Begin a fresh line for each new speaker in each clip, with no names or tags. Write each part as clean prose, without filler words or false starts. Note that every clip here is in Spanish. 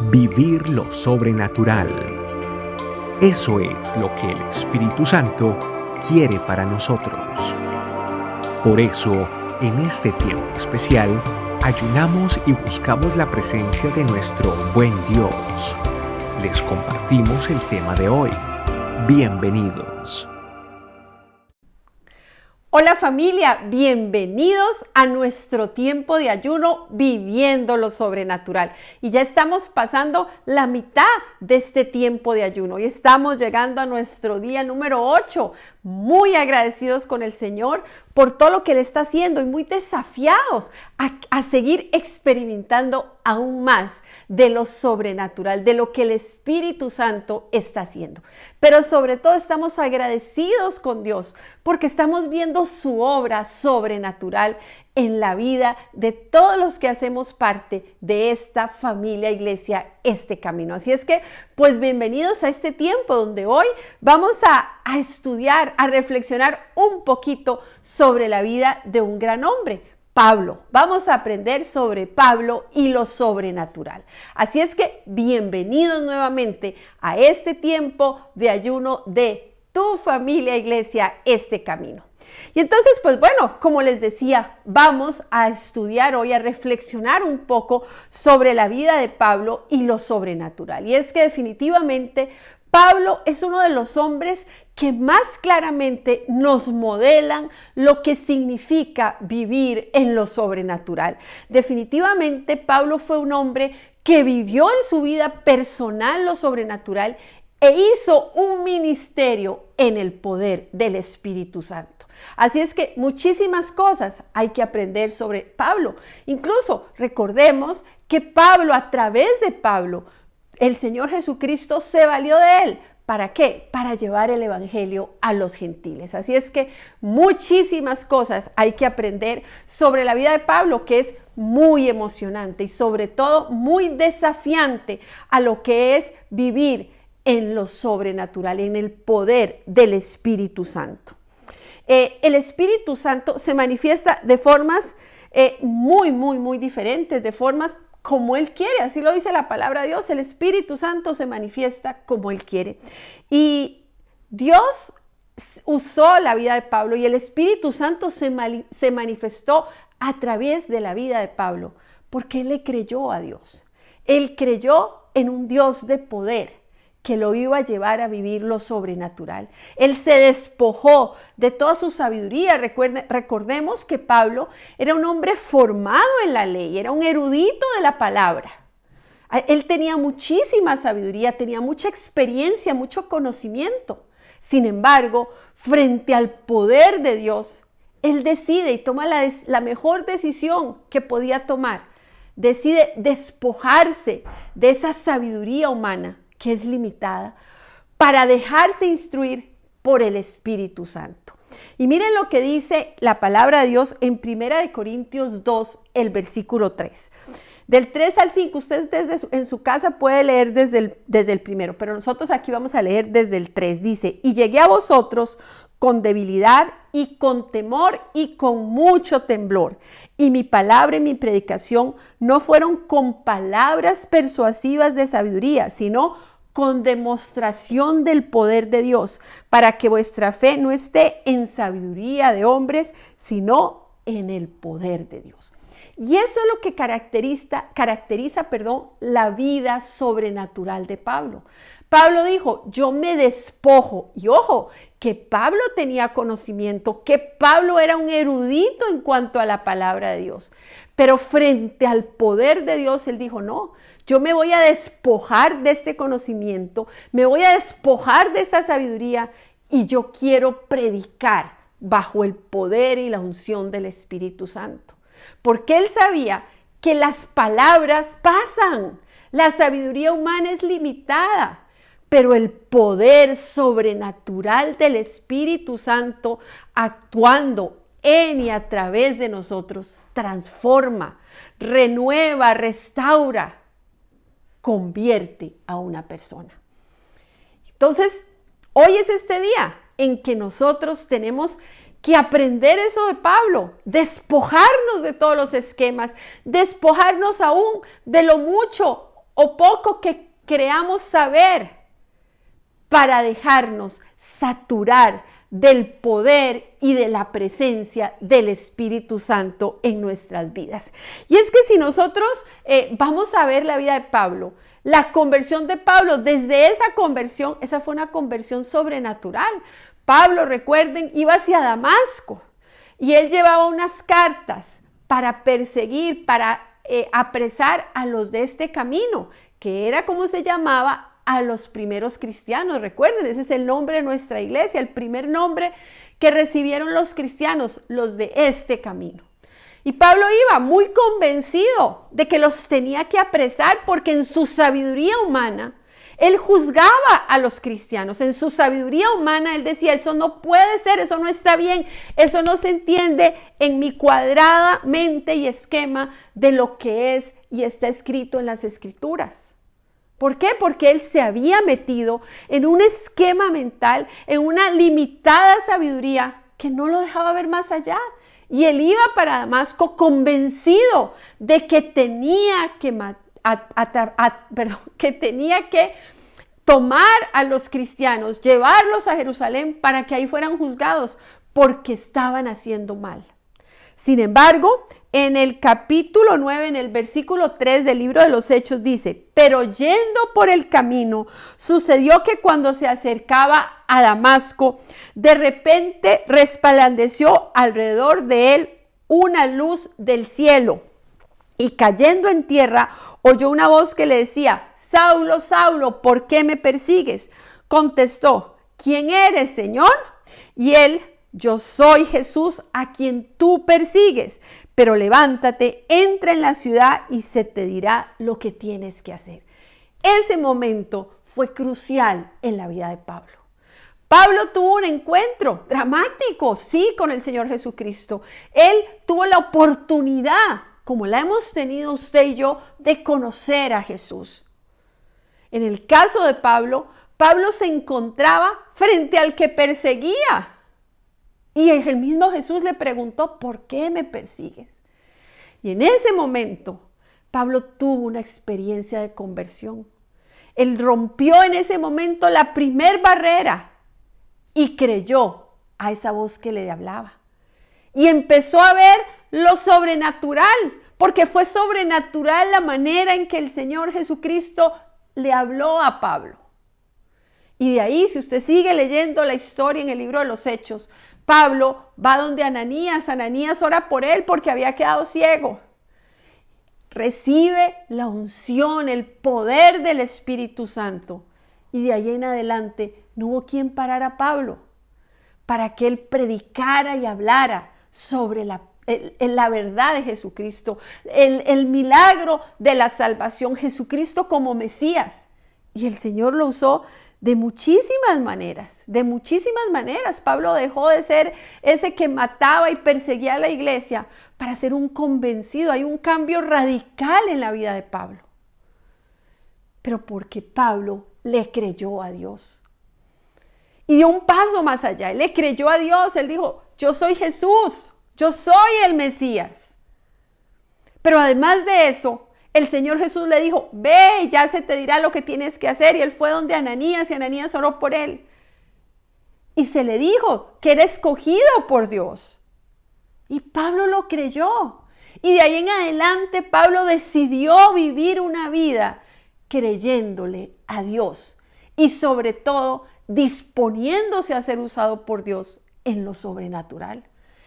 Vivir lo sobrenatural. Eso es lo que el Espíritu Santo quiere para nosotros. Por eso, en este tiempo especial, ayunamos y buscamos la presencia de nuestro buen Dios. Les compartimos el tema de hoy. Bienvenidos.
Hola familia, bienvenidos a nuestro tiempo de ayuno viviendo lo sobrenatural. Y ya estamos pasando la mitad de este tiempo de ayuno y estamos llegando a nuestro día número 8. Muy agradecidos con el Señor por todo lo que Él está haciendo y muy desafiados a seguir experimentando aún más de lo sobrenatural, de lo que el Espíritu Santo está haciendo. Pero sobre todo estamos agradecidos con Dios porque estamos viendo su obra sobrenatural en la vida de todos los que hacemos parte de esta familia iglesia, este camino. Así es que, pues bienvenidos a este tiempo donde hoy vamos a estudiar, a reflexionar un poquito sobre la vida de un gran hombre, Pablo. Vamos a aprender sobre Pablo y lo sobrenatural. Así es que, bienvenidos nuevamente a este tiempo de ayuno de tu familia iglesia, este camino. Y entonces, pues bueno, como les decía, vamos a estudiar hoy, a reflexionar un poco sobre la vida de Pablo y lo sobrenatural. Y es que definitivamente Pablo es uno de los hombres que más claramente nos modelan lo que significa vivir en lo sobrenatural. Definitivamente Pablo fue un hombre que vivió en su vida personal lo sobrenatural e hizo un ministerio en el poder del Espíritu Santo. Así es que muchísimas cosas hay que aprender sobre Pablo. Incluso recordemos que Pablo, a través de Pablo, el Señor Jesucristo se valió de él. ¿Para qué? Para llevar el evangelio a los gentiles. Así es que muchísimas cosas hay que aprender sobre la vida de Pablo, que es muy emocionante y sobre todo muy desafiante a lo que es vivir en lo sobrenatural, en el poder del Espíritu Santo. El Espíritu Santo se manifiesta de formas muy diferentes, de formas como Él quiere. Así lo dice la palabra de Dios. El Espíritu Santo se manifiesta como Él quiere. Y Dios usó la vida de Pablo y el Espíritu Santo se manifestó a través de la vida de Pablo, porque Él le creyó a Dios. Él creyó en un Dios de poder que lo iba a llevar a vivir lo sobrenatural. Él se despojó de toda su sabiduría. Recordemos que Pablo era un hombre formado en la ley, era un erudito de la palabra. Él tenía muchísima sabiduría, tenía mucha experiencia, mucho conocimiento. Sin embargo, frente al poder de Dios, él decide y toma la mejor decisión que podía tomar. Decide despojarse de esa sabiduría humana que es limitada, para dejarse instruir por el Espíritu Santo. Y miren lo que dice la palabra de Dios en 1 Corintios 2, el versículo 3. Del 3 al 5, usted en su casa puede leer desde el primero, pero nosotros aquí vamos a leer desde el 3. Dice, y llegué a vosotros con debilidad y con temor y con mucho temblor. Y mi palabra y mi predicación no fueron con palabras persuasivas de sabiduría, sino con demostración del poder de Dios, para que vuestra fe no esté en sabiduría de hombres, sino en el poder de Dios. Y eso es lo que caracteriza la vida sobrenatural de Pablo. Pablo dijo, yo me despojo. Y ojo, que Pablo tenía conocimiento, que Pablo era un erudito en cuanto a la palabra de Dios. Pero frente al poder de Dios, él dijo, no, yo me voy a despojar de este conocimiento, me voy a despojar de esta sabiduría y yo quiero predicar bajo el poder y la unción del Espíritu Santo. Porque él sabía que las palabras pasan, la sabiduría humana es limitada, pero el poder sobrenatural del Espíritu Santo actuando en y a través de nosotros transforma, renueva, restaura, convierte a una persona. Entonces, hoy es este día en que nosotros tenemos que aprender eso de Pablo, despojarnos de todos los esquemas, despojarnos aún de lo mucho o poco que creamos saber para dejarnos saturar del poder y de la presencia del Espíritu Santo en nuestras vidas. Y es que si nosotros vamos a ver la vida de Pablo, la conversión de Pablo, desde esa conversión, esa fue una conversión sobrenatural. Pablo, recuerden, iba hacia Damasco y él llevaba unas cartas para perseguir, para apresar a los de este camino, que era como se llamaba a los primeros cristianos. Recuerden, ese es el nombre de nuestra iglesia, el primer nombre que recibieron los cristianos, los de este camino. Y Pablo iba muy convencido de que los tenía que apresar porque en su sabiduría humana, él juzgaba a los cristianos. En su sabiduría humana, él decía, eso no puede ser, eso no está bien, eso no se entiende en mi cuadrada mente y esquema de lo que es y está escrito en las Escrituras. ¿Por qué? Porque él se había metido en un esquema mental, en una limitada sabiduría que no lo dejaba ver más allá. Y él iba para Damasco convencido de que tenía que tomar a los cristianos, llevarlos a Jerusalén para que ahí fueran juzgados, porque estaban haciendo mal. Sin embargo, en el capítulo 9, en el versículo 3 del libro de los Hechos dice, pero yendo por el camino, sucedió que cuando se acercaba a Damasco, de repente resplandeció alrededor de él una luz del cielo. Y cayendo en tierra, oyó una voz que le decía, Saulo, Saulo, ¿por qué me persigues? Contestó, ¿quién eres, Señor? Y él, yo soy Jesús a quien tú persigues, pero levántate, entra en la ciudad y se te dirá lo que tienes que hacer. Ese momento fue crucial en la vida de Pablo. Pablo tuvo un encuentro dramático, sí, con el Señor Jesucristo. Él tuvo la oportunidad, como la hemos tenido usted y yo, de conocer a Jesús. En el caso de Pablo, Pablo se encontraba frente al que perseguía. Y el mismo Jesús le preguntó, ¿por qué me persigues? Y en ese momento, Pablo tuvo una experiencia de conversión. Él rompió en ese momento la primer barrera y creyó a esa voz que le hablaba. Y empezó a ver lo sobrenatural, porque fue sobrenatural la manera en que el Señor Jesucristo le habló a Pablo. Y de ahí, si usted sigue leyendo la historia en el libro de los Hechos, Pablo va donde Ananías ora por él porque había quedado ciego. Recibe la unción, el poder del Espíritu Santo. Y de ahí en adelante no hubo quien parar a Pablo para que él predicara y hablara sobre la verdad de Jesucristo, el milagro de la salvación, Jesucristo como Mesías. Y el Señor lo usó de muchísimas maneras, Pablo dejó de ser ese que mataba y perseguía a la iglesia para ser un convencido. Hay un cambio radical en la vida de Pablo. Pero porque Pablo le creyó a Dios. Y dio un paso más allá. Él le creyó a Dios. Él dijo, yo soy Jesús, yo soy el Mesías. Pero además de eso, el Señor Jesús le dijo, ve, ya se te dirá lo que tienes que hacer. Y él fue donde Ananías y Ananías oró por él. Y se le dijo que era escogido por Dios. Y Pablo lo creyó. Y de ahí en adelante Pablo decidió vivir una vida creyéndole a Dios. Y sobre todo disponiéndose a ser usado por Dios en lo sobrenatural.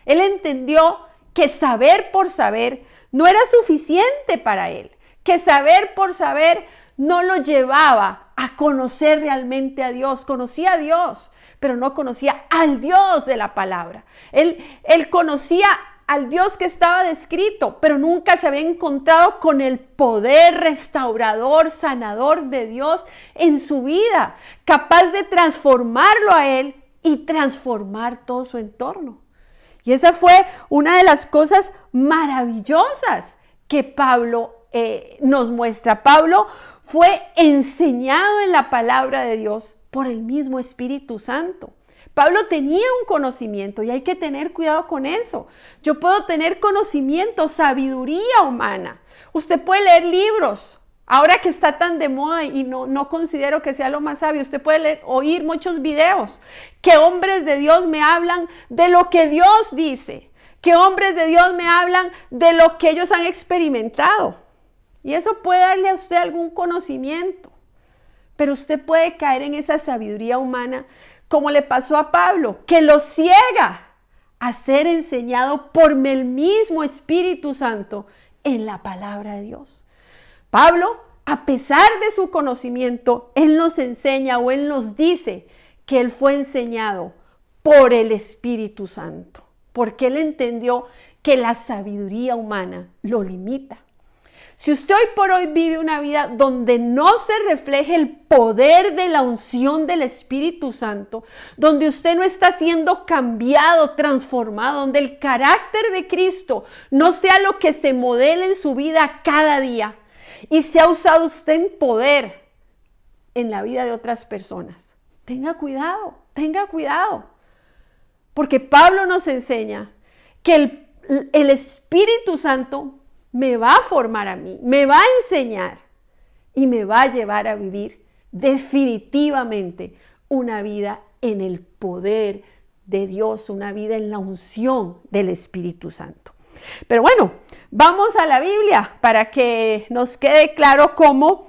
Él entendió que saber por saber no era suficiente para él. Que saber por saber no lo llevaba a conocer realmente a Dios. Conocía a Dios, pero no conocía al Dios de la palabra. Él conocía al Dios que estaba descrito, pero nunca se había encontrado con el poder restaurador, sanador de Dios en su vida, capaz de transformarlo a él y transformar todo su entorno. Y esa fue una de las cosas maravillosas que Pablo nos muestra. Pablo fue enseñado en la palabra de Dios por el mismo Espíritu Santo. Pablo tenía un conocimiento y hay que tener cuidado con eso. Yo puedo tener conocimiento, sabiduría humana. Usted puede leer libros, Ahora que está tan de moda y no considero que sea lo más sabio, usted puede oír muchos videos que hombres de Dios me hablan de lo que Dios dice, que hombres de Dios me hablan de lo que ellos han experimentado. Y eso puede darle a usted algún conocimiento, pero usted puede caer en esa sabiduría humana como le pasó a Pablo, que lo ciega a ser enseñado por el mismo Espíritu Santo en la palabra de Dios. Pablo, a pesar de su conocimiento, él nos enseña o él nos dice que él fue enseñado por el Espíritu Santo, porque él entendió que la sabiduría humana lo limita. Si usted hoy por hoy vive una vida donde no se refleje el poder de la unción del Espíritu Santo, donde usted no está siendo cambiado, transformado, donde el carácter de Cristo no sea lo que se modela en su vida cada día y se ha usado usted en poder en la vida de otras personas, tenga cuidado, porque Pablo nos enseña que el Espíritu Santo me va a formar a mí, me va a enseñar y me va a llevar a vivir definitivamente una vida en el poder de Dios, una vida en la unción del Espíritu Santo. Pero bueno, vamos a la Biblia para que nos quede claro cómo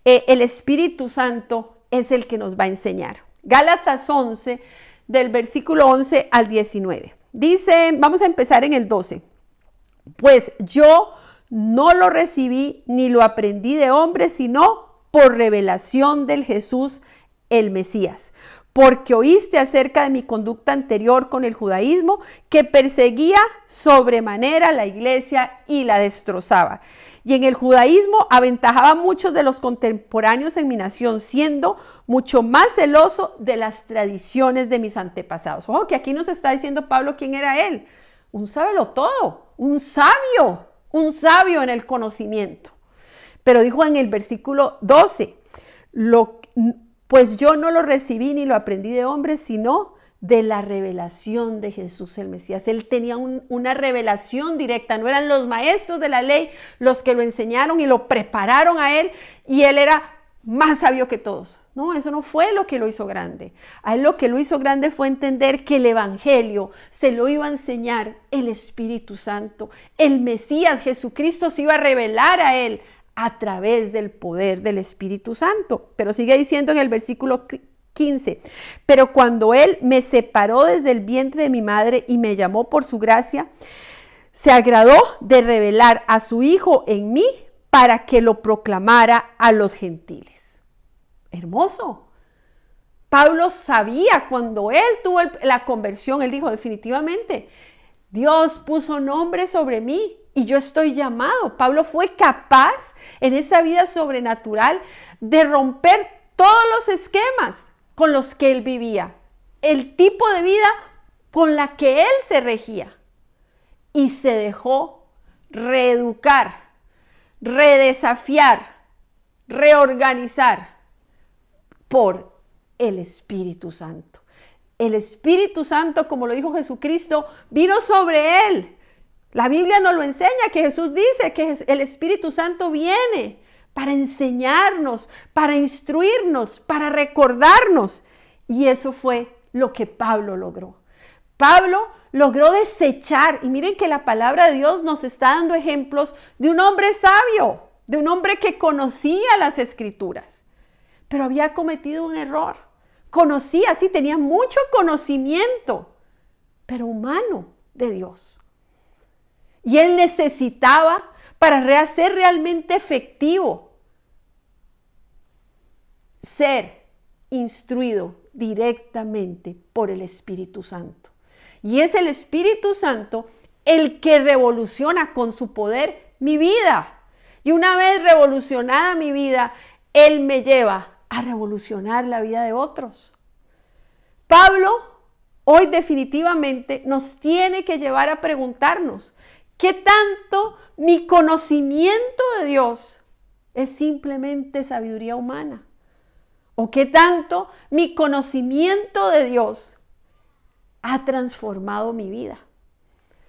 el Espíritu Santo es el que nos va a enseñar. Gálatas 11, del versículo 11 al 19. Dice, vamos a empezar en el 12. Pues yo no lo recibí ni lo aprendí de hombre, sino por revelación del Jesús el Mesías. Porque oíste acerca de mi conducta anterior con el judaísmo, que perseguía sobremanera la iglesia y la destrozaba. Y en el judaísmo aventajaba a muchos de los contemporáneos en mi nación, siendo mucho más celoso de las tradiciones de mis antepasados. Ojo, que aquí nos está diciendo Pablo quién era él. Un sabelotodo, un sabio en el conocimiento. Pero dijo en el versículo 12, pues yo no lo recibí ni lo aprendí de hombres, sino de la revelación de Jesús el Mesías. Él tenía una revelación directa, no eran los maestros de la ley los que lo enseñaron y lo prepararon a él, y él era más sabio que todos. No, eso no fue lo que lo hizo grande. A él lo que lo hizo grande fue entender que el Evangelio se lo iba a enseñar el Espíritu Santo. El Mesías, Jesucristo, se iba a revelar a él a través del poder del Espíritu Santo. Pero sigue diciendo en el versículo 15, pero cuando él me separó desde el vientre de mi madre y me llamó por su gracia, se agradó de revelar a su Hijo en mí para que lo proclamara a los gentiles. Hermoso. Pablo sabía cuando él tuvo la conversión, él dijo definitivamente, Dios puso nombre sobre mí y yo estoy llamado. Pablo fue capaz en esa vida sobrenatural de romper todos los esquemas con los que él vivía, el tipo de vida con la que él se regía, y se dejó reeducar, redesafiar, reorganizar por el Espíritu Santo. El Espíritu Santo, como lo dijo Jesucristo, vino sobre él. La Biblia nos lo enseña, que Jesús dice que el Espíritu Santo viene para enseñarnos, para instruirnos, para recordarnos. Y eso fue lo que Pablo logró. Pablo logró desechar, y miren que la palabra de Dios nos está dando ejemplos de un hombre sabio, de un hombre que conocía las Escrituras, pero había cometido un error. Conocía, sí, tenía mucho conocimiento, pero humano, de Dios. Y él necesitaba, para ser realmente efectivo, ser instruido directamente por el Espíritu Santo. Y es el Espíritu Santo el que revoluciona con su poder mi vida. Y una vez revolucionada mi vida, Él me lleva a revolucionar la vida de otros. Pablo hoy definitivamente nos tiene que llevar a preguntarnos, ¿qué tanto mi conocimiento de Dios es simplemente sabiduría humana? ¿O qué tanto mi conocimiento de Dios ha transformado mi vida?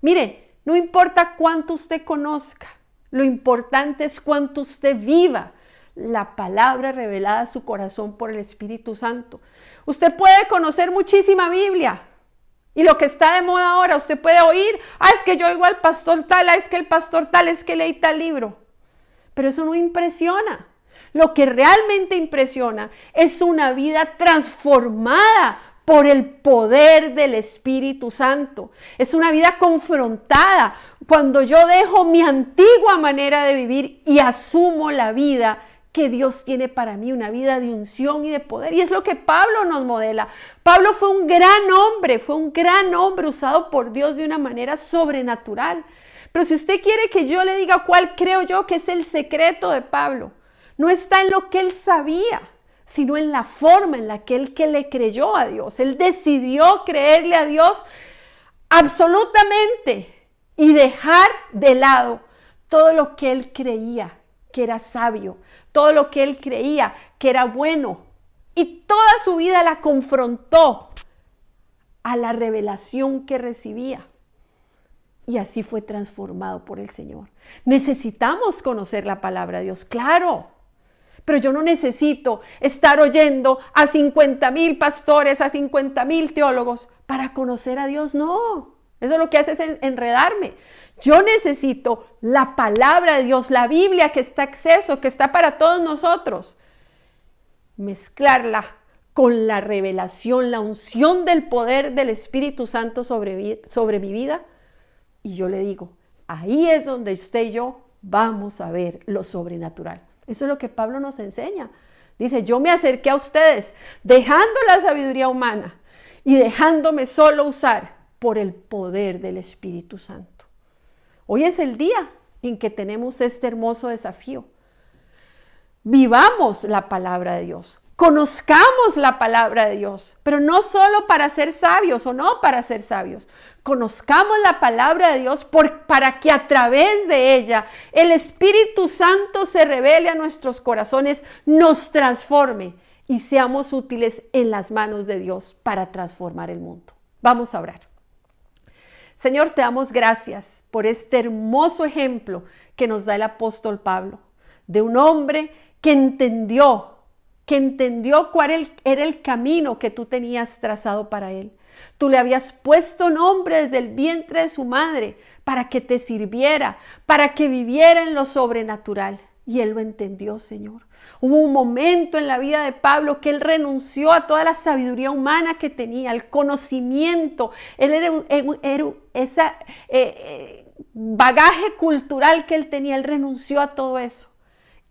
Mire, no importa cuánto usted conozca, lo importante es cuánto usted viva la palabra revelada a su corazón por el Espíritu Santo. Usted puede conocer muchísima Biblia. Y lo que está de moda ahora, usted puede oír, es que yo oigo al pastor tal, es que el pastor tal, es que leí tal libro. Pero eso no impresiona. Lo que realmente impresiona es una vida transformada por el poder del Espíritu Santo. Es una vida confrontada cuando yo dejo mi antigua manera de vivir y asumo la vida que Dios tiene para mí, una vida de unción y de poder. Y es lo que Pablo nos modela. Pablo fue un gran hombre usado por Dios de una manera sobrenatural. Pero si usted quiere que yo le diga cuál creo yo que es el secreto de Pablo, no está en lo que él sabía, sino en la forma en la que él le creyó a Dios. Él decidió creerle a Dios absolutamente y dejar de lado todo lo que él creía que era sabio, todo lo que él creía que era bueno. Y toda su vida la confrontó a la revelación que recibía. Y así fue transformado por el Señor. Necesitamos conocer la palabra de Dios, claro. Pero yo no necesito estar oyendo a 50,000 pastores, a 50,000 teólogos para conocer a Dios. No, eso lo que hace es enredarme. Yo necesito la palabra de Dios, la Biblia que está acceso, que está para todos nosotros. Mezclarla con la revelación, la unción del poder del Espíritu Santo sobre mi vida. Y yo le digo, ahí es donde usted y yo vamos a ver lo sobrenatural. Eso es lo que Pablo nos enseña. Dice, yo me acerqué a ustedes dejando la sabiduría humana y dejándome solo usar por el poder del Espíritu Santo. Hoy es el día en que tenemos este hermoso desafío. Vivamos la palabra de Dios. Conozcamos la palabra de Dios, pero no solo para ser sabios o no para ser sabios. Conozcamos la palabra de Dios para que a través de ella el Espíritu Santo se revele a nuestros corazones, nos transforme y seamos útiles en las manos de Dios para transformar el mundo. Vamos a orar. Señor, te damos gracias por este hermoso ejemplo que nos da el apóstol Pablo, de un hombre que entendió cuál era el camino que tú tenías trazado para él. Tú le habías puesto nombre desde el vientre de su madre para que te sirviera, para que viviera en lo sobrenatural. Y él lo entendió, Señor. Hubo un momento en la vida de Pablo que él renunció a toda la sabiduría humana que tenía, el conocimiento. Él era ese bagaje cultural que él tenía. Él renunció a todo eso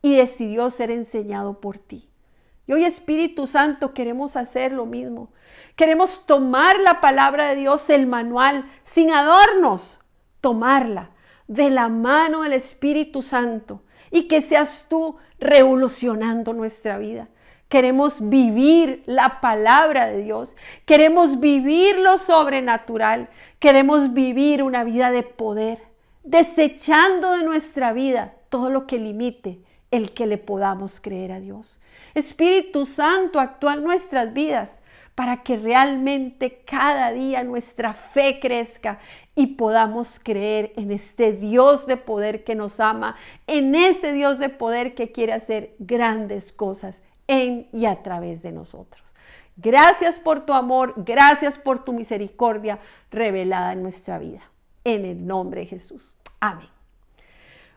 y decidió ser enseñado por ti. Y hoy, Espíritu Santo, queremos hacer lo mismo. Queremos tomar la palabra de Dios, el manual, sin adornos, tomarla de la mano del Espíritu Santo y que seas tú revolucionando nuestra vida. Queremos vivir la palabra de Dios, queremos vivir lo sobrenatural, queremos vivir una vida de poder, desechando de nuestra vida todo lo que limite el que le podamos creer a Dios. Espíritu Santo, actúa en nuestras vidas para que realmente cada día nuestra fe crezca y podamos creer en este Dios de poder que nos ama, en este Dios de poder que quiere hacer grandes cosas en y a través de nosotros. Gracias por tu amor, gracias por tu misericordia revelada en nuestra vida. En el nombre de Jesús. Amén.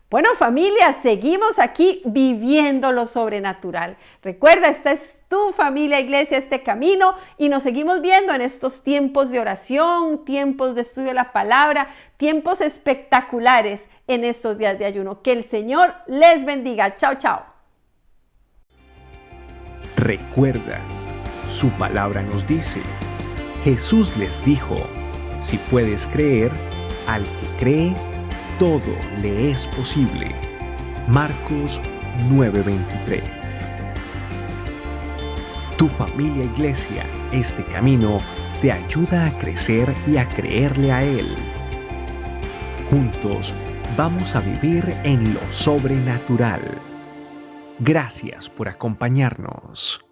Bueno, familia, seguimos aquí viviendo lo sobrenatural. Recuerda, esta es tu familia, iglesia, este camino, y nos seguimos viendo en estos tiempos de oración, tiempos de estudio de la palabra, tiempos espectaculares en estos días de ayuno. Que el Señor les bendiga. Chao, chao.
Recuerda, su palabra nos dice, Jesús les dijo, si puedes creer, al que cree, todo le es posible. Marcos 9:23. Tu familia Iglesia, este camino te ayuda a crecer y a creerle a Él. Juntos vamos a vivir en lo sobrenatural. Gracias por acompañarnos.